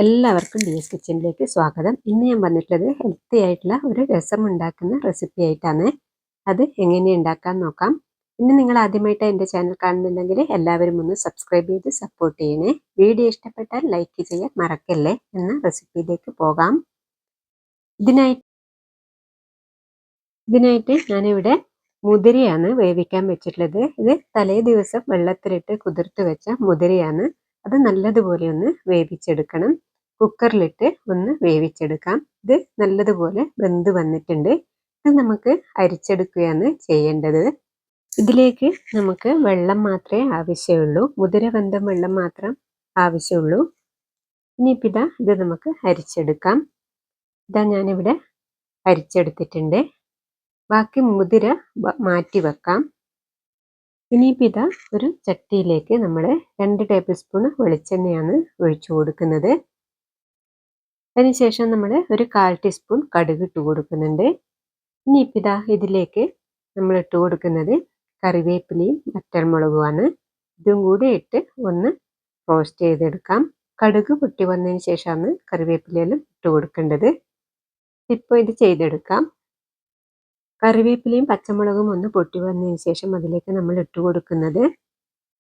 എല്ലാവർക്കും DS കിച്ചണിലേക്ക് സ്വാഗതം. ഇന്ന് ഞാൻ വന്നിട്ടുള്ളത് ഹെൽത്തി ആയിട്ടുള്ള ഒരു രസം ഉണ്ടാക്കുന്ന റെസിപ്പി ആയിട്ടാണ്. അത് എങ്ങനെ ഉണ്ടാക്കാൻ നോക്കാം. ഇന്ന് നിങ്ങൾ ആദ്യമായിട്ട് എൻ്റെ ചാനൽ കാണുന്നുണ്ടെങ്കിൽ എല്ലാവരും ഒന്ന് സബ്സ്ക്രൈബ് ചെയ്ത് സപ്പോർട്ട് ചെയ്യണേ. വീഡിയോ ഇഷ്ടപ്പെട്ടാൽ ലൈക്ക് ചെയ്യാൻ മറക്കല്ലേ. എന്ന റെസിപ്പിയിലേക്ക് പോകാം. ഇതിനായിട്ട് ഞാനിവിടെ മുതിരയാണ് വേവിക്കാൻ വെച്ചിട്ടുള്ളത്. ഇത് തലേ ദിവസം വെള്ളത്തിലിട്ട് കുതിർത്ത് വെച്ച മുതിരയാണ്. അത് നല്ലതുപോലെ ഒന്ന് വേവിച്ചെടുക്കണം. കുക്കറിലിട്ട് ഒന്ന് വേവിച്ചെടുക്കാം. ഇത് നല്ലതുപോലെ വെന്ത് വന്നിട്ടുണ്ട്. ഇത് നമുക്ക് അരിച്ചെടുക്കുകയാണ് ചെയ്യേണ്ടത്. ഇതിലേക്ക് നമുക്ക് വെള്ളം മാത്രമേ ആവശ്യമുള്ളൂ. മുതിര വെന്ത വെള്ളം മാത്രം ആവശ്യമുള്ളൂ. ഇനിയിപ്പോൾ ഇത് നമുക്ക് അരിച്ചെടുക്കാം. ഞാനിവിടെ അരിച്ചെടുത്തിട്ടുണ്ട്. ബാക്കി മുതിര മാറ്റി വെക്കാം. ഇനിയിപ്പോൾ ഒരു ചട്ടിയിലേക്ക് നമ്മൾ 2 ടേബിൾ സ്പൂൺ വെളിച്ചെണ്ണയാണ് ഒഴിച്ചു കൊടുക്കുന്നത്. അതിനുശേഷം നമ്മൾ ഒരു 1/4 ടീസ്പൂൺ കടുക് ഇട്ട് കൊടുക്കുന്നുണ്ട്. ഇനിയിപ്പോൾ ഇതിലേക്ക് നമ്മൾ ഇട്ട് കൊടുക്കുന്നത് കറിവേപ്പിലയും വറ്റൽമുളകുമാണ്. ഇതും കൂടി ഇട്ട് ഒന്ന് റോസ്റ്റ് ചെയ്തെടുക്കാം. കടുക് പൊട്ടി വന്നതിന് ശേഷമാണ് കറിവേപ്പിലയെല്ലാം ഇട്ട് കൊടുക്കേണ്ടത്. ഇപ്പോൾ ഇത് ചെയ്തെടുക്കാം. കറിവേപ്പിലയും പച്ചമുളകും ഒന്ന് പൊട്ടി വന്നതിന് ശേഷം അതിലേക്ക് നമ്മൾ ഇട്ട് കൊടുക്കുന്നത്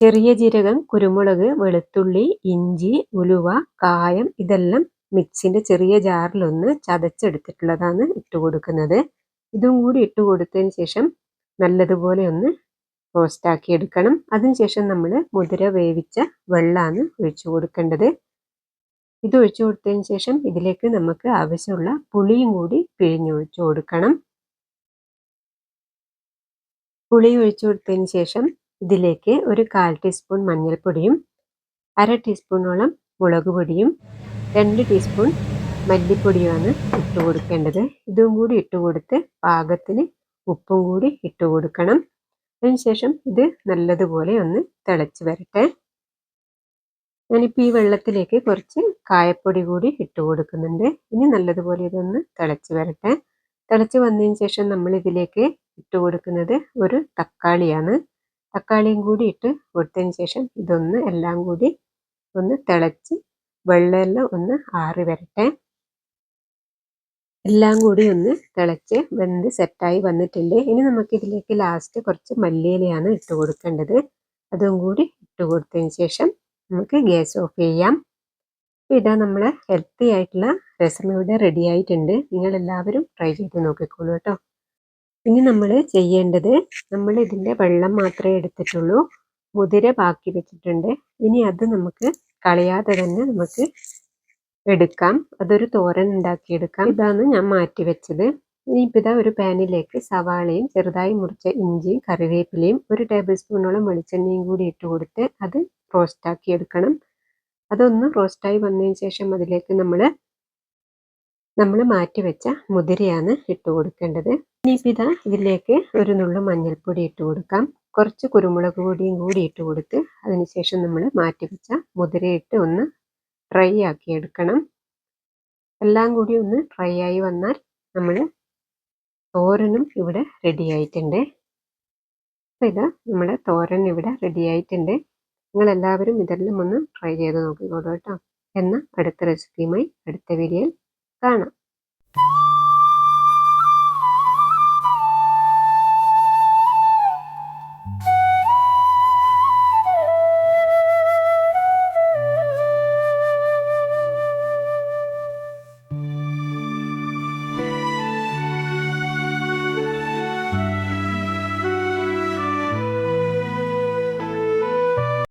ചെറിയ ജീരകം, കുരുമുളക്, വെളുത്തുള്ളി, ഇഞ്ചി, ഉലുവ, കായം ഇതെല്ലാം മിക്സിൻ്റെ ചെറിയ ജാറിലൊന്ന് ചതച്ചെടുത്തിട്ടുള്ളതാണ് ഇട്ട് കൊടുക്കുന്നത്. ഇതും കൂടി ഇട്ട് കൊടുത്തതിന് ശേഷം നല്ലതുപോലെ ഒന്ന് റോസ്റ്റാക്കി എടുക്കണം. അതിനുശേഷം നമ്മൾ മുതിര വേവിച്ച വെള്ളമാണ് ഒഴിച്ചു കൊടുക്കേണ്ടത്. ഇത് ഒഴിച്ചു കൊടുത്തതിന് ശേഷം ഇതിലേക്ക് നമുക്ക് ആവശ്യമുള്ള പുളിയും കൂടി പിഴിഞ്ഞൊഴിച്ചു കൊടുക്കണം. പുളി ഒഴിച്ചു കൊടുത്തതിന് ശേഷം ഇതിലേക്ക് ഒരു 1/4 ടീസ്പൂൺ മഞ്ഞൾപ്പൊടിയും 1/2 ടീസ്പൂണോളം മുളക് പൊടിയും 2 ടീസ്പൂൺ മല്ലിപ്പൊടിയുമാണ് ഇട്ട് കൊടുക്കേണ്ടത്. ഇതും കൂടി ഇട്ട് കൊടുത്ത് പാകത്തിന് ഉപ്പും കൂടി ഇട്ട് കൊടുക്കണം. അതിനുശേഷം ഇത് നല്ലതുപോലെ ഒന്ന് തിളച്ച് വരട്ടെ. ഞാനിപ്പോൾ ഈ വെള്ളത്തിലേക്ക് കുറച്ച് കായപ്പൊടി കൂടി ഇട്ട് കൊടുക്കുന്നുണ്ട്. ഇനി നല്ലതുപോലെ ഇതൊന്ന് തിളച്ച് വരട്ടെ. തിളച്ച് വന്നതിന് ശേഷം നമ്മൾ ഇതിലേക്ക് ഇട്ട് കൊടുക്കുന്നത് ഒരു തക്കാളിയാണ്. തക്കാളിയും കൂടി ഇട്ട് കൊടുത്തതിന് ശേഷം ഇതൊന്ന് എല്ലാം കൂടി ഒന്ന് തിളച്ച് വെള്ളമെല്ലാം ഒന്ന് ആറി വരട്ടെ. എല്ലാം കൂടി ഒന്ന് തിളച്ച് വെന്ത് സെറ്റായി വന്നിട്ടുണ്ട്. ഇനി നമുക്ക് ഇതിലേക്ക് ലാസ്റ്റ് കുറച്ച് മല്ലിയിലയാണ് ഇട്ട് കൊടുക്കേണ്ടത്. അതും കൂടി ഇട്ട് കൊടുത്തതിന് ശേഷം നമുക്ക് ഗ്യാസ് ഓഫ് ചെയ്യാം. ഇതാ നമ്മളെ ഹെൽത്തി ആയിട്ടുള്ള രസം ഇവിടെ റെഡി ആയിട്ടുണ്ട്. നിങ്ങൾ എല്ലാവരും ട്രൈ ചെയ്ത് നോക്കിക്കോളൂ കേട്ടോ. ഇനി നമ്മൾ ചെയ്യേണ്ടത്, നമ്മൾ ഇതിൻ്റെ വെള്ളം മാത്രമേ എടുത്തിട്ടുള്ളൂ. മുതിര ബാക്കി വെച്ചിട്ടുണ്ട്. ഇനി അത് നമുക്ക് കളയാതെ തന്നെ നമുക്ക് എടുക്കാം. അതൊരു തോരൻ ഉണ്ടാക്കിയെടുക്കാം. ഇതാണ് ഞാൻ മാറ്റി വെച്ചത്. ഇനിയിപ്പോൾ ഒരു പാനിലേക്ക് സവാളയും ചെറുതായി മുറിച്ച ഇഞ്ചിയും കറിവേപ്പിലയും 1 ടേബിൾ സ്പൂണോളം വെളിച്ചെണ്ണയും കൂടി ഇട്ട് കൊടുത്ത് അത് റോസ്റ്റാക്കി എടുക്കണം. അതൊന്ന് റോസ്റ്റായി വന്നതിന് ശേഷം അതിലേക്ക് നമ്മൾ മാറ്റി വെച്ച മുതിരയാണ് ഇട്ട് കൊടുക്കേണ്ടത്. ഇനിയിപ്പോൾ ഇതിലേക്ക് ഒരു നുള്ളു മഞ്ഞൾപ്പൊടി ഇട്ട് കൊടുക്കാം. കുറച്ച് കുരുമുളക് പൊടിയും കൂടി ഇട്ട് കൊടുത്ത് അതിനുശേഷം നമ്മൾ മാറ്റി വെച്ച മുതിരയിട്ട് ഒന്ന് ഡ്രൈ ആക്കി എടുക്കണം. എല്ലാം കൂടി ഒന്ന് ഡ്രൈ ആയി വന്നാൽ നമ്മൾ തോരനും ഇവിടെ റെഡി ആയിട്ടുണ്ട്. അപ്പോൾ നമ്മുടെ തോരൻ ഇവിടെ റെഡി ആയിട്ടുണ്ട്. നിങ്ങളെല്ലാവരും ഇതെല്ലാം ഒന്ന് ട്രൈ ചെയ്ത് നോക്കിക്കോളൂ കേട്ടോ. എന്നാൽ അടുത്ത റെസിപ്പിയുമായി അടുത്ത വീഡിയോയിൽ കാണാം.